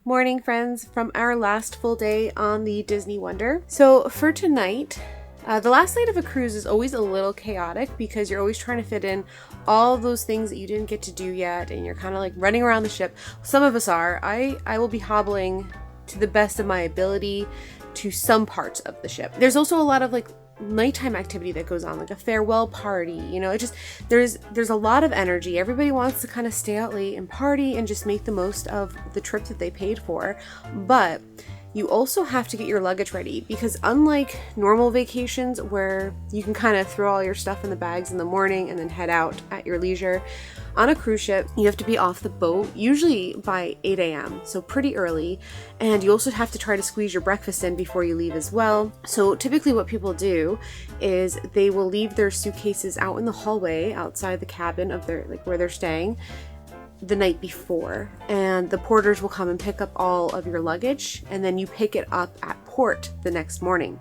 morning, friends, from our last full day on the Disney Wonder. So for tonight, the last night of a cruise is always a little chaotic because you're always trying to fit in all of those things that you didn't get to do yet, and you're kind of like running around the ship. Some of us are. I will be hobbling to the best of my ability to some parts of the ship. There's also a lot of like nighttime activity that goes on, like a farewell party, you know. It just there's a lot of energy. Everybody wants to kind of stay out late and party and just make the most of the trip that they paid for. But you also have to get your luggage ready, because unlike normal vacations where you can kind of throw all your stuff in the bags in the morning and then head out at your leisure, on a cruise ship, you have to be off the boat usually by 8 a.m., so pretty early, and you also have to try to squeeze your breakfast in before you leave as well. So typically what people do is they will leave their suitcases out in the hallway outside the cabin of their, like, where they're staying the night before, and the porters will come and pick up all of your luggage, and then you pick it up at port the next morning.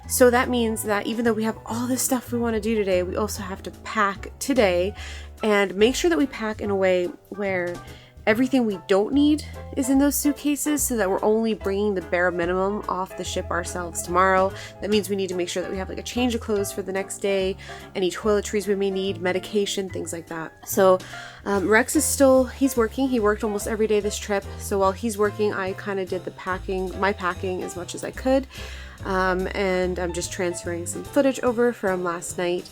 So that means that even though we have all this stuff we want to do today, we also have to pack today and make sure that we pack in a way where everything we don't need is in those suitcases, so that we're only bringing the bare minimum off the ship ourselves tomorrow. That means we need to make sure that we have like a change of clothes for the next day, any toiletries we may need, medication, things like that. So Rex is still, he's working. He worked almost every day this trip. So while he's working, I kind of did my packing as much as I could. And I'm just transferring some footage over from last night.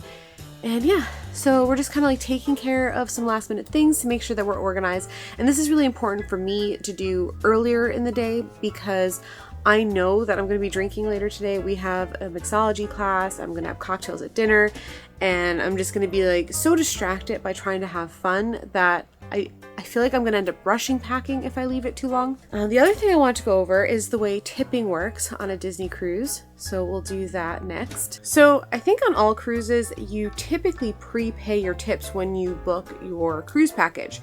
And yeah, so we're just kind of like taking care of some last minute things to make sure that we're organized. And this is really important for me to do earlier in the day, because I know that I'm going to be drinking later today. We have a mixology class. I'm going to have cocktails at dinner, and I'm just going to be like so distracted by trying to have fun that I feel like I'm going to end up rushing packing if I leave it too long. The other thing I want to go over is the way tipping works on a Disney cruise. So we'll do that next. So I think on all cruises, you typically prepay your tips when you book your cruise package.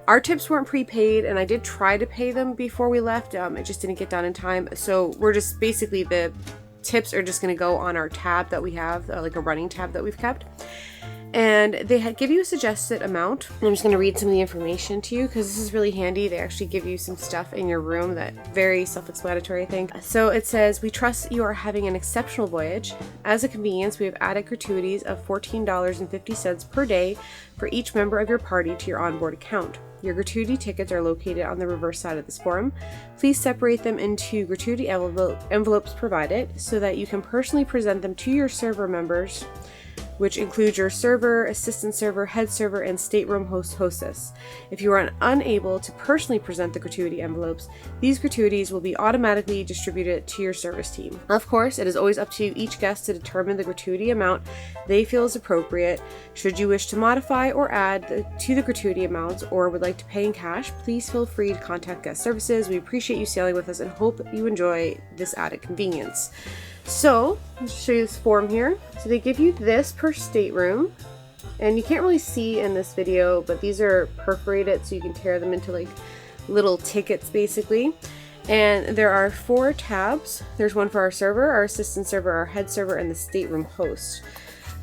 Our tips weren't prepaid, and I did try to pay them before we left. It just didn't get done in time. So we're just basically, the tips are just going to go on our tab that we have, like a running tab that we've kept. And they give you a suggested amount. I'm just going to read some of the information to you because this is really handy. They actually give you some stuff in your room that very self-explanatory, I think. So it says, "We trust you are having an exceptional voyage. As a convenience, we have added gratuities of $14.50 per day for each member of your party to your onboard account. Your gratuity tickets are located on the reverse side of this form. Please separate them into gratuity envelopes provided so that you can personally present them to your server members, which includes your server, assistant server, head server, and stateroom hostess. If you are unable to personally present the gratuity envelopes, these gratuities will be automatically distributed to your service team. Of course, it is always up to each guest to determine the gratuity amount they feel is appropriate. Should you wish to modify or add to the gratuity amounts or would like to pay in cash, please feel free to contact guest services. We appreciate you sailing with us and hope you enjoy this added convenience." So, I'll show you this form here. So they give you this per stateroom, and you can't really see in this video, but these are perforated so you can tear them into like little tickets basically. And there are 4 tabs. There's one for our server, our assistant server, our head server, and the stateroom host.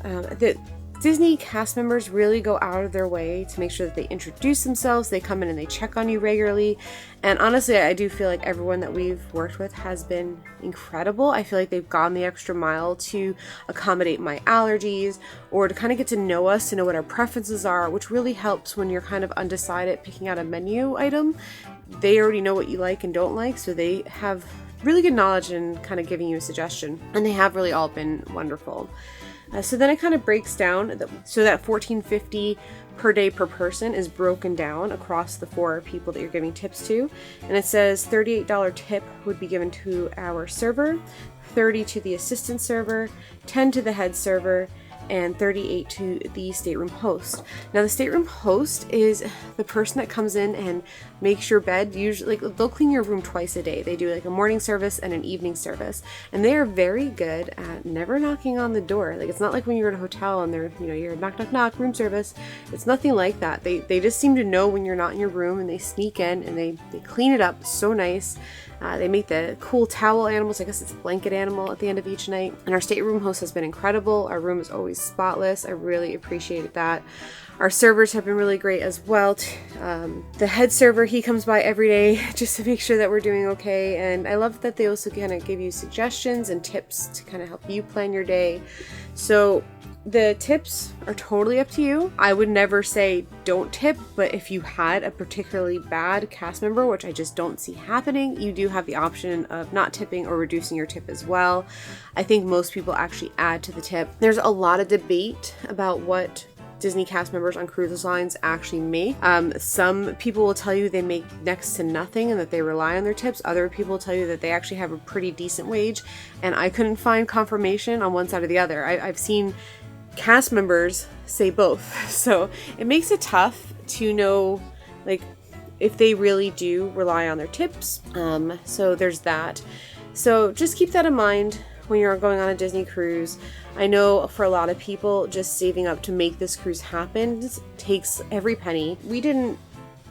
The Disney cast members really go out of their way to make sure that they introduce themselves. They come in and they check on you regularly. And honestly, I do feel like everyone that we've worked with has been incredible. I feel like they've gone the extra mile to accommodate my allergies or to kind of get to know us, to know what our preferences are, which really helps when you're kind of undecided picking out a menu item. They already know what you like and don't like, so they have really good knowledge in kind of giving you a suggestion. And they have really all been wonderful. So then it kind of breaks down, so that $14.50 per day per person is broken down across the 4 people that you're giving tips to. And it says $38 tip would be given to our server, $30 to the assistant server, $10 to the head server, and $38 to the stateroom host. Now the stateroom host is the person that comes in and makes your bed. Usually, like, they'll clean your room twice a day. They do like a morning service and an evening service, and they are very good at never knocking on the door. Like, it's not like when you're at a hotel and they're, you know, you're knock knock knock room service. It's nothing like that. They just seem to know when you're not in your room, and they sneak in and they clean it up so nice. They make the cool towel animals. I guess it's a blanket animal at the end of each night. And our stateroom host has been incredible. Our room is always spotless. I really appreciated that. Our servers have been really great as well. The head server, he comes by every day just to make sure that we're doing okay. And I love that they also kind of give you suggestions and tips to kind of help you plan your day. So the tips are totally up to you. I would never say don't tip, but if you had a particularly bad cast member, which I just don't see happening, you do have the option of not tipping or reducing your tip as well. I think most people actually add to the tip. There's a lot of debate about what Disney cast members on cruise lines actually make. Some people will tell you they make next to nothing and that they rely on their tips. Other people will tell you that they actually have a pretty decent wage, and I couldn't find confirmation on one side or the other. I've seen cast members say both, so it makes it tough to know like if they really do rely on their tips. So there's that. So just keep that in mind when you're going on a Disney cruise. I know for a lot of people, just saving up to make this cruise happen takes every penny. We didn't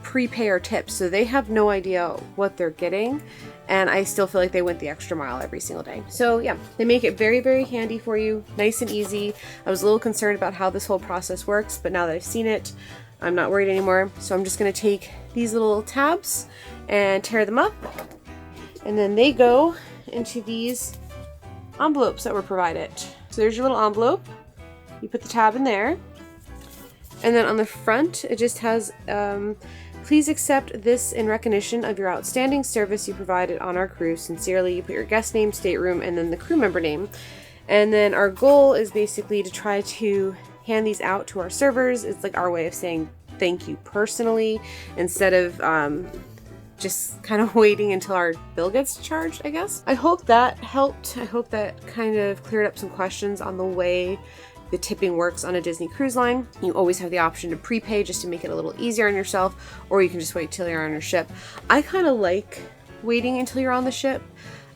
prepay our tips, so they have no idea what they're getting, and I still feel like they went the extra mile every single day. So yeah, they make it very, very handy for you, nice and easy. I was a little concerned about how this whole process works, but now that I've seen it, I'm not worried anymore. So I'm just going to take these little tabs and tear them up, and then they go into these envelopes that were provided. So there's your little envelope. You put the tab in there, and then on the front it just has please accept this in recognition of your outstanding service you provided on our cruise. Sincerely, you put your guest name, stateroom, and then the crew member name. And then our goal is basically to try to hand these out to our servers. It's like our way of saying thank you personally, instead of just kind of waiting until our bill gets charged, I guess. I hope that helped. I hope that kind of cleared up some questions on the way the tipping works on a Disney cruise line. You always have the option to prepay just to make it a little easier on yourself, or you can just wait till you're on your ship. I kind of like waiting until you're on the ship.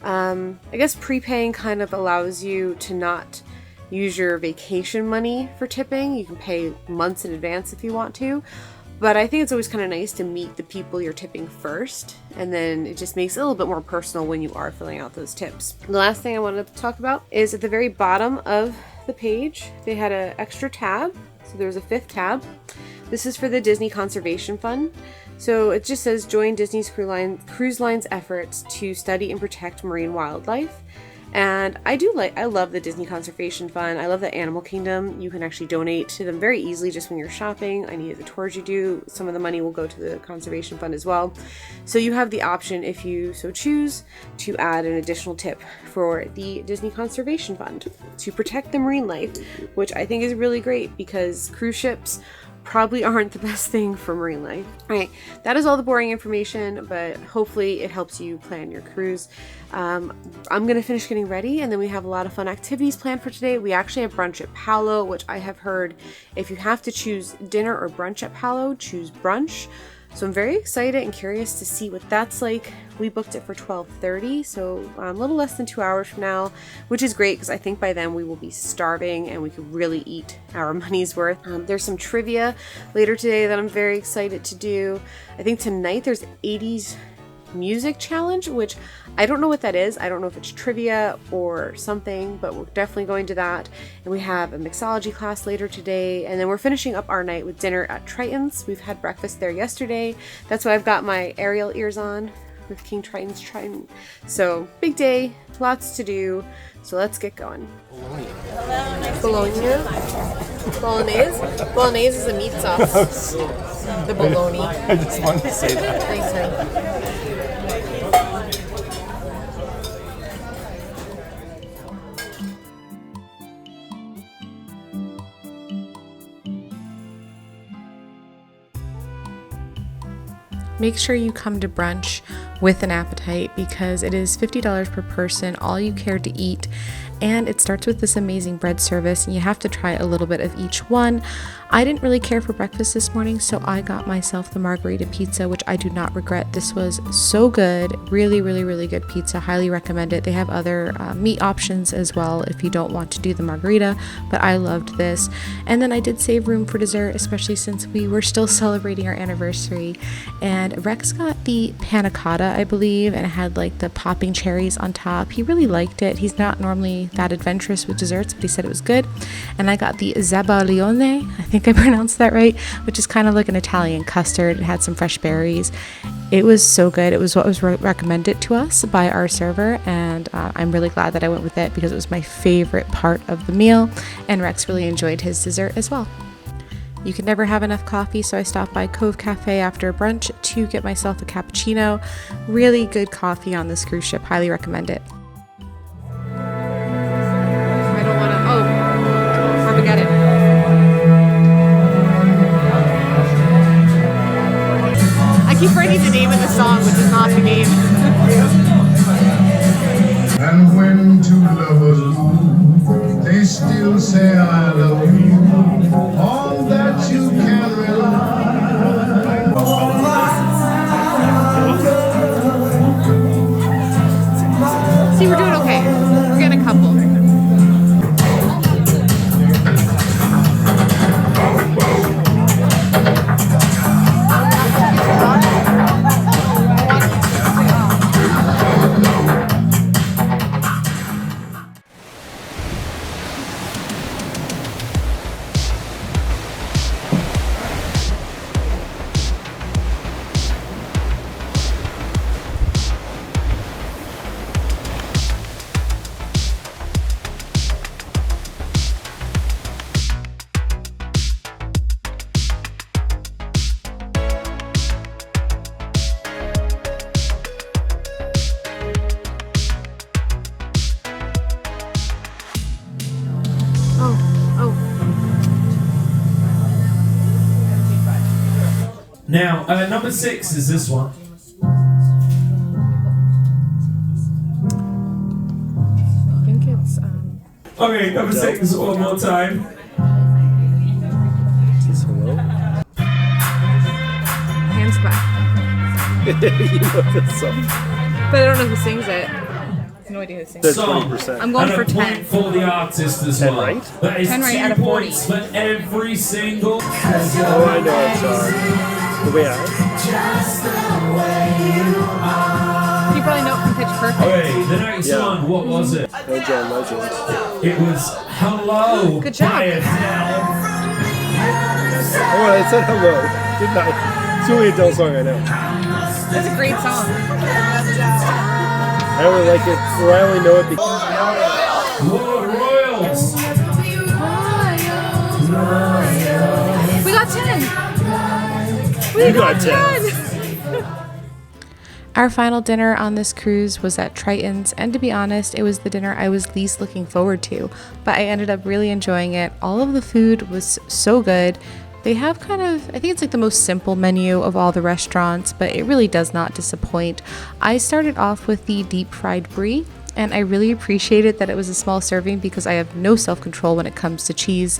I guess prepaying kind of allows you to not use your vacation money for tipping. You can pay months in advance if you want to. But I think it's always kind of nice to meet the people you're tipping first, and then it just makes it a little bit more personal when you are filling out those tips. The last thing I wanted to talk about is at the very bottom of the page, they had an extra tab. So there's a 5th tab. This is for the Disney Conservation Fund. So it just says join Disney's cruise line's efforts to study and protect marine wildlife. And I love the Disney Conservation Fund. I love the Animal Kingdom. You can actually donate to them very easily just when you're shopping. Any of the tours you do, some of the money will go to the Conservation Fund as well. So you have the option, if you so choose, to add an additional tip for the Disney Conservation Fund to protect the marine life, which I think is really great because cruise ships probably aren't the best thing for marine life. All right, that is all the boring information, but hopefully it helps you plan your cruise. I'm gonna finish getting ready, and then we have a lot of fun activities planned for today. We actually have brunch at Palo, which I have heard if you have to choose dinner or brunch at Palo, choose brunch. So I'm very excited and curious to see what that's like. We booked it for 12:30, so a little less than 2 hours from now, which is great because I think by then we will be starving and we could really eat our money's worth. There's some trivia later today that I'm very excited to do. I think tonight there's 80s music challenge, which I don't know what that is. I don't know if it's trivia or something, but we're definitely going to that. And we have a mixology class later today, and then we're finishing up our night with dinner at Tritons. We've had breakfast there yesterday. That's why I've got my Ariel ears on with King Triton's Triton. So big day, lots to do. So let's get going. Bologna. Bolognese is a meat sauce. The bologna. I just wanted to say that. Thanks, honey. Make sure you come to brunch with an appetite because it is $50 per person, all you care to eat, and it starts with this amazing bread service, and you have to try a little bit of each one. I didn't really care for breakfast this morning, so I got myself the margarita pizza, which I do not regret. This was so good. Really, really, really good pizza. Highly recommend it. They have other meat options as well if you don't want to do the margarita, but I loved this. And then I did save room for dessert, especially since we were still celebrating our anniversary. And Rex got the panna cotta, I believe, and it had like the popping cherries on top. He really liked it. He's not normally that adventurous with desserts, but he said it was good. And I got the zabaione, I think I pronounced that right, which is kind of like an Italian custard. It had some fresh berries. It was so good. It was what was recommended to us by our server, and I'm really glad that I went with it because it was my favorite part of the meal, and Rex really enjoyed his dessert as well. You can never have enough coffee, so I stopped by Cove Cafe after brunch to get myself a cappuccino. Really good coffee on this cruise ship. Highly recommend it. I don't want to. Oh, Armageddon. I keep writing the name of the song, which is not the game. And when two lovers move, they still say I love you. All that you can rely. See, we're doing okay. We're getting a couple. Now, number 6 is this one. I think it's Okay, number 6 one more time. Hands clap. You know this song. But I don't know who sings it. No idea who sings it. That's 20%. I'm going and for a 10. point for the artist as 10 well. right? That is 10 right 2 out of 40. points for every single. Oh, I know that song. The way out. You probably know it from Pitch Perfect. Okay, the next one, what was it? No John Legend. It was Hello. Good job. by Adele. Oh, I said hello. Didn't I? It's the only Adele song I know. That's a great song. I only like it, or I only know it because. Lord Royals. We got 10. You got 10. Our final dinner on this cruise was at Triton's, and to be honest, it was the dinner I was least looking forward to, but I ended up really enjoying it. All of the food was so good. They have kind of, I think it's like the most simple menu of all the restaurants, but it really does not disappoint. I started off with the deep fried brie, and I really appreciated that it was a small serving because I have no self-control when it comes to cheese.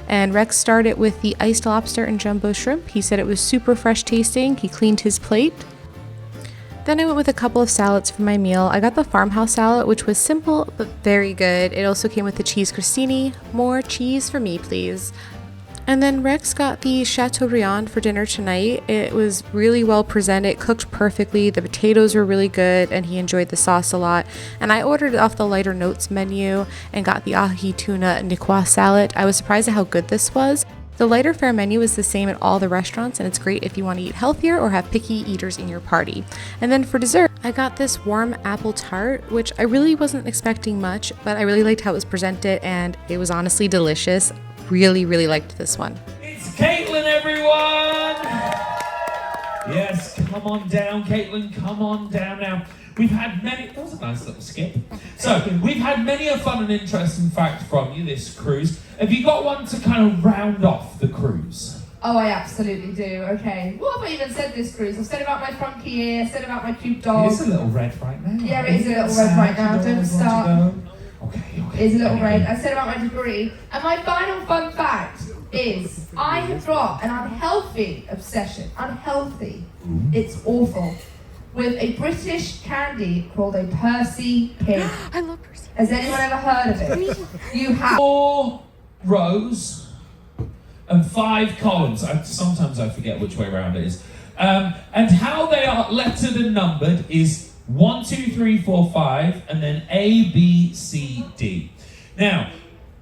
And Rex started with the iced lobster and jumbo shrimp. He said it was super fresh tasting. He cleaned his plate. Then I went with a couple of salads for my meal. I got the farmhouse salad, which was simple but very good. It also came with the cheese crostini. More cheese for me, please. And then Rex got the Chateaubriand for dinner tonight. It was really well presented, cooked perfectly. The potatoes were really good, and he enjoyed the sauce a lot. And I ordered it off the lighter notes menu and got the ahi tuna niqua salad. I was surprised at how good this was. The lighter fare menu is the same at all the restaurants, and it's great if you want to eat healthier or have picky eaters in your party. And then for dessert, I got this warm apple tart, which I really wasn't expecting much, but I really liked how it was presented, and it was honestly delicious. Really, really liked this one. It's Caitlin, everyone! Yes, come on down, Caitlin, come on down now. We've had many, that was a nice little skip. So, we've had many a fun and interesting fact from you this cruise. Have you got one to kind of round off the cruise? Oh, I absolutely do. Okay. What have I even said this cruise? I've said about my funky ear, said about my cute dog. It's a little red right now. Yeah, it is a little red right now. Don't start. Okay. is a little red. I said about my degree. And my final fun fact is I have got an unhealthy obsession. Unhealthy. It's awful. With a British candy called a Percy pig. I love Percy. Has anyone ever heard of it? You have. 4 rows and 5 columns. Sometimes I forget which way around it is. And how they are lettered and numbered is 1, 2, 3, 4, 5, and then A, B, C, D. Now,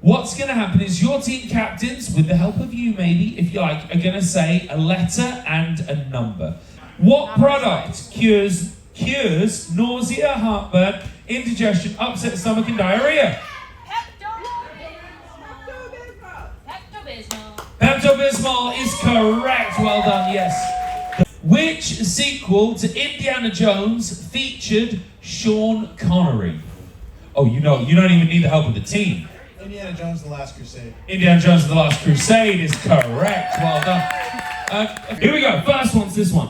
what's going to happen is your team captains, with the help of you maybe, if you like, are going to say a letter and a number. What product cures nausea, heartburn, indigestion, upset stomach, and diarrhea? Pepto-Bismol is correct. Well done, yes. Which sequel to Indiana Jones featured Sean Connery? Oh, you don't even need the help of the team. Indiana Jones and the Last Crusade. Indiana Jones and the Last Crusade is correct. Well done. Here we go. First one's this one.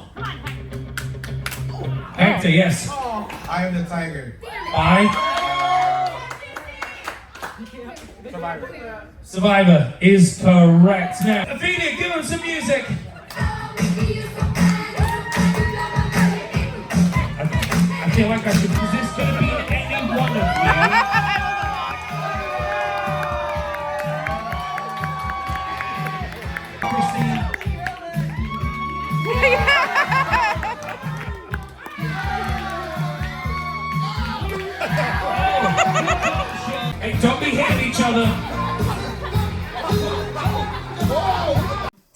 Hector, yes. I Am the Tiger. Survivor is correct. Now, Ophelia, give us some music. I feel like I should, is this going to be any one of you? Hey, don't be hitting each other.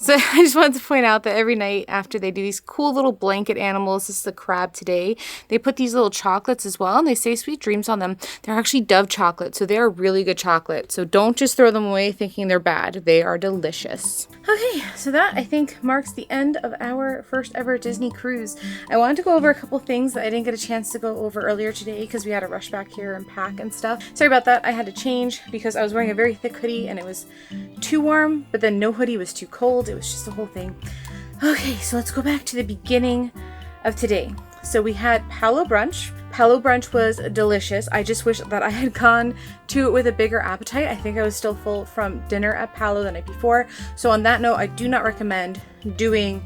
So I just wanted to point out that every night after they do these cool little blanket animals, this is the crab today, they put these little chocolates as well, and they say sweet dreams on them. They're actually Dove chocolate, so they're really good chocolate. So don't just throw them away thinking they're bad. They are delicious. Okay, so that I think marks the end of our first ever Disney cruise. I wanted to go over a couple things that I didn't get a chance to go over earlier today because we had to rush back here and pack and stuff. Sorry about that. I had to change because I was wearing a very thick hoodie and it was too warm, but then no hoodie was too cold. It was just a whole thing. Okay, so let's go back to the beginning of today. So we had Palo Brunch. Palo Brunch was delicious. I just wish that I had gone to it with a bigger appetite. I think I was still full from dinner at Palo the night before. So on that note, I do not recommend doing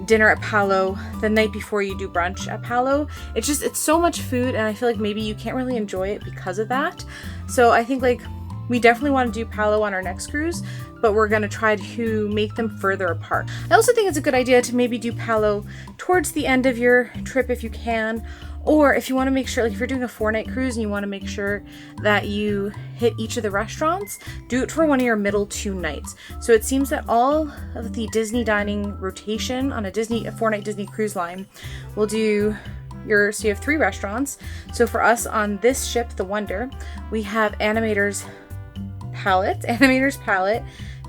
dinner at Palo the night before you do brunch at Palo. It's so much food, and I feel like maybe you can't really enjoy it because of that. So I think like we definitely want to do Palo on our next cruise, but we're going to try to make them further apart. I also think it's a good idea to maybe do Palo towards the end of your trip if you can, or if you want to make sure, like if you're doing a 4-night cruise and you want to make sure that you hit each of the restaurants, do it for one of your middle 2 nights. So it seems that all of the Disney dining rotation on a 4-night Disney cruise line will do so you have 3 restaurants. So for us on this ship, the Wonder, we have Animator's Palette,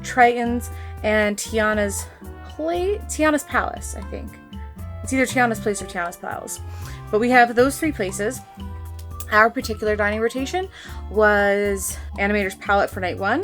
Tritons, and Tiana's Palace, I think. It's either Tiana's Place or Tiana's Palace. But we have those 3 places. Our particular dining rotation was Animator's Palette for night 1,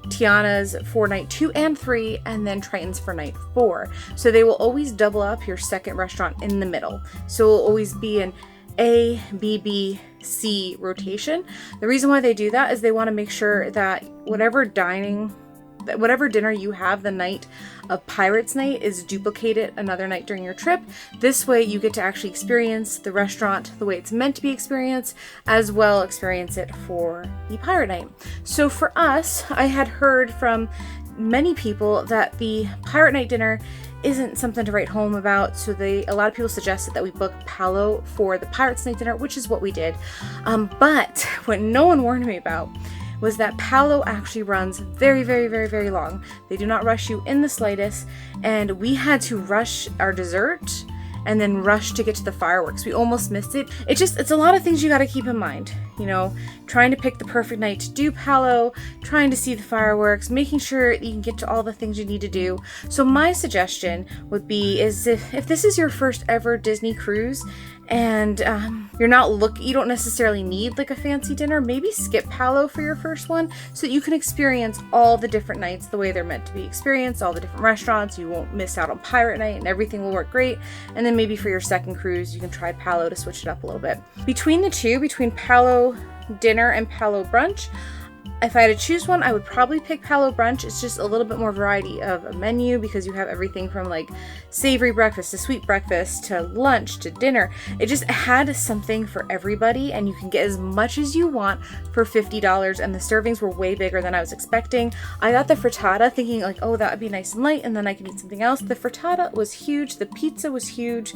Tiana's for night 2 and 3, and then Triton's for night 4. So they will always double up your second restaurant in the middle. So it will always be an A, B, B, C rotation. The reason why they do that is they want to make sure that whatever dinner you have the night of Pirates Night is duplicated another night during your trip. This way you get to actually experience the restaurant the way it's meant to be experienced, as well experience it for the Pirate Night. So for us, I had heard from many people that the Pirate Night dinner isn't something to write home about, so a lot of people suggested that we book Palo for the Pirates Night dinner, which is what we did. But what no one warned me about was that Palo actually runs very, very, very, very long. They do not rush you in the slightest, and we had to rush our dessert and then rush to get to the fireworks. We almost missed it. It's a lot of things you gotta keep in mind. You know, trying to pick the perfect night to do Palo, trying to see the fireworks, making sure you can get to all the things you need to do. So my suggestion would be is if this is your first ever Disney cruise and you don't necessarily need like a fancy dinner, maybe skip Palo for your first one so that you can experience all the different nights the way they're meant to be experienced, all the different restaurants. You won't miss out on Pirate Night and everything will work great. And then maybe for your second cruise, you can try Palo to switch it up a little bit. Between the two, between Palo dinner and Palo brunch, If I had to choose one, I would probably pick Palo Brunch. It's just a little bit more variety of a menu because you have everything from like savory breakfast to sweet breakfast to lunch to dinner. It just had something for everybody, and you can get as much as you want for $50, and the servings were way bigger than I was expecting. I got the frittata thinking like, oh, that would be nice and light and then I can eat something else. The frittata was huge. The pizza was huge.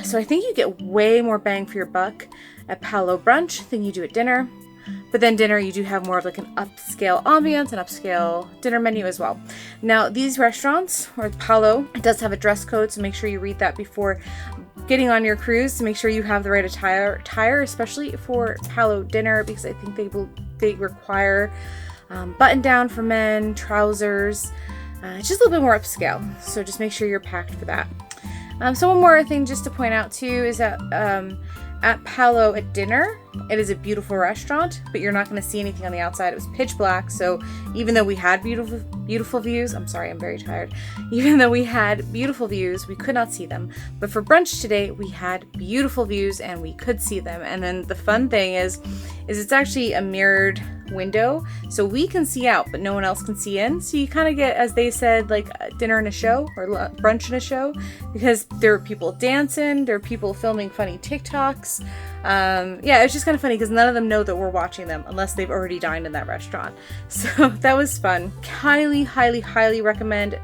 So I think you get way more bang for your buck at Palo Brunch than you do at dinner. But then dinner, you do have more of like an upscale ambiance, an upscale dinner menu as well. Now, these restaurants, or Palo, it does have a dress code, so make sure you read that before getting on your cruise to make sure you have the right attire, especially for Palo dinner, because I think they require button down for men, trousers, just a little bit more upscale. So just make sure you're packed for that. So one more thing just to point out too is that at Palo at dinner, it is a beautiful restaurant, but you're not going to see anything on the outside. It was pitch black, so even though we had beautiful views, I'm sorry, I'm very tired. Even though we had beautiful views, we could not see them. But for brunch today, we had beautiful views and we could see them. And then the fun thing is it's actually a mirrored window, so we can see out, but no one else can see in. So you kind of get, as they said, like dinner in a show or brunch in a show, because there are people dancing, there are people filming funny TikToks. Yeah, it's just kind of funny because none of them know that we're watching them unless they've already dined in that restaurant. So that was fun. Highly recommend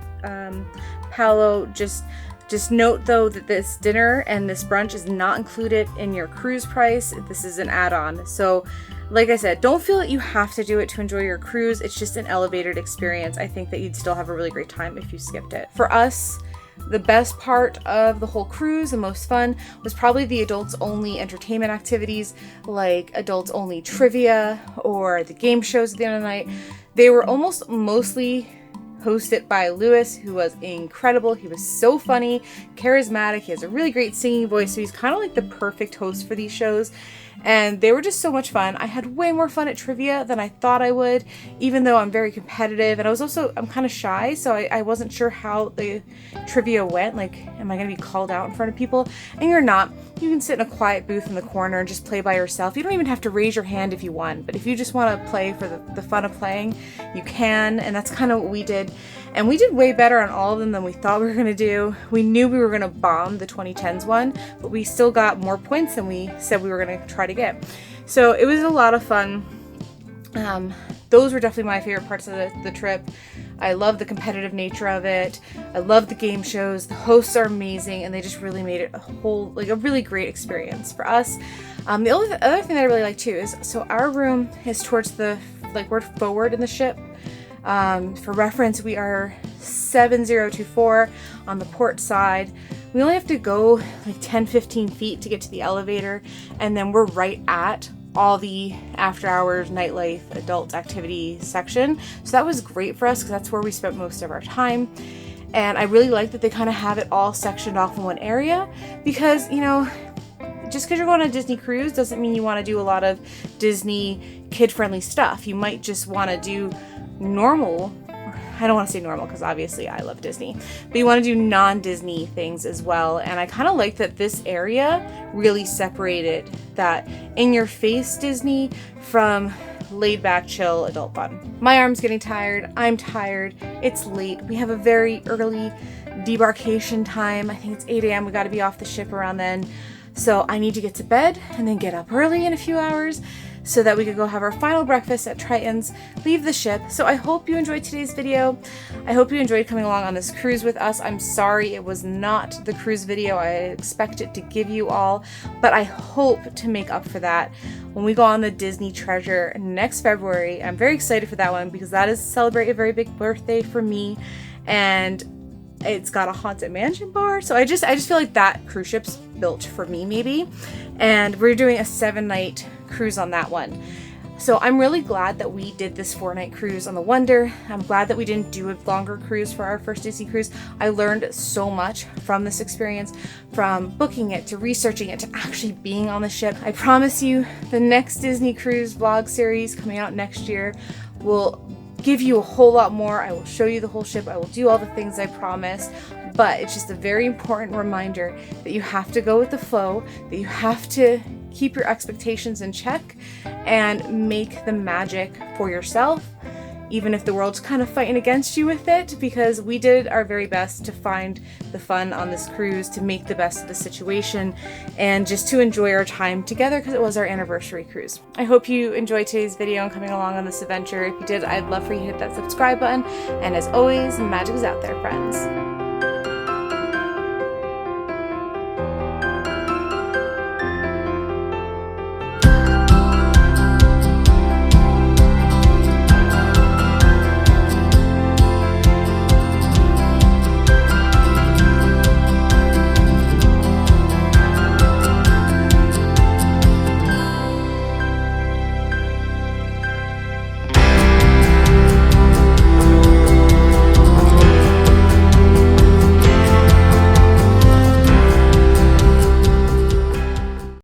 Palo. Just note though that this dinner and this brunch is not included in your cruise price. This is an add-on. So like I said, don't feel that you have to do it to enjoy your cruise. It's just an elevated experience. I think that you'd still have a really great time if you skipped it. For us, the best part of the whole cruise, the most fun, was probably the adults only entertainment activities like adults only trivia or the game shows at the end of the night. They were almost mostly hosted by Lewis, who was incredible. He was so funny, charismatic. He has a really great singing voice, so he's kind of like the perfect host for these shows. And they were just so much fun. I had way more fun at trivia than I thought I would, even though I'm very competitive. And I'm kind of shy, so I wasn't sure how the trivia went. Like, am I going to be called out in front of people? And you're not. You can sit in a quiet booth in the corner and just play by yourself. You don't even have to raise your hand if you won. But if you just want to play for the fun of playing, you can. And that's kind of what we did. And we did way better on all of them than we thought we were going to do. We knew we were going to bomb the 2010s one, but we still got more points than we said we were going to try to get. So it was a lot of fun. Those were definitely my favorite parts of the trip. I love the competitive nature of it. I love the game shows. The hosts are amazing, and they just really made it a really great experience for us. The other thing that I really like too is, so our room is towards we're forward in the ship. For reference, we are 7024 on the port side. We only have to go like 10-15 feet to get to the elevator, and then we're right at all the after hours, nightlife, adult activity section. So that was great for us because that's where we spent most of our time. And I really like that they kind of have it all sectioned off in one area, because, you know, just because you're going on a Disney cruise doesn't mean you want to do a lot of Disney kid-friendly stuff. You might just want to do normal, I don't want to say normal because obviously I love Disney, but you want to do non-Disney things as well. And I kind of like that this area really separated that in-your-face Disney from laid-back, chill adult fun. My arm's getting tired. I'm tired. It's late. We have a very early debarkation time. I think it's 8 a.m. We got to be off the ship around then. So I need to get to bed and then get up early in a few hours so that we could go have our final breakfast at Tritons, leave the ship. So I hope you enjoyed today's video. I hope you enjoyed coming along on this cruise with us. I'm sorry it was not the cruise video I expected to give you all, but I hope to make up for that when we go on the Disney Treasure next February. I'm very excited for that one because that is celebrate a very big birthday for me, and it's got a haunted mansion bar. So I just feel like that cruise ship's built for me maybe. And we're doing a 7-night cruise on that one. So I'm really glad that we did this 4-night cruise on the Wonder. I'm glad that we didn't do a longer cruise for our first Disney cruise. I learned so much from this experience, from booking it to researching it to actually being on the ship. I promise you the next Disney cruise vlog series coming out next year will give you a whole lot more. I will show you the whole ship. I will do all the things I promised. But it's just a very important reminder that you have to go with the flow, that you have to keep your expectations in check and make the magic for yourself, even if the world's kind of fighting against you with it, because we did our very best to find the fun on this cruise, to make the best of the situation, and just to enjoy our time together because it was our anniversary cruise. I hope you enjoyed today's video and coming along on this adventure. If you did, I'd love for you to hit that subscribe button. And as always, magic is out there, friends.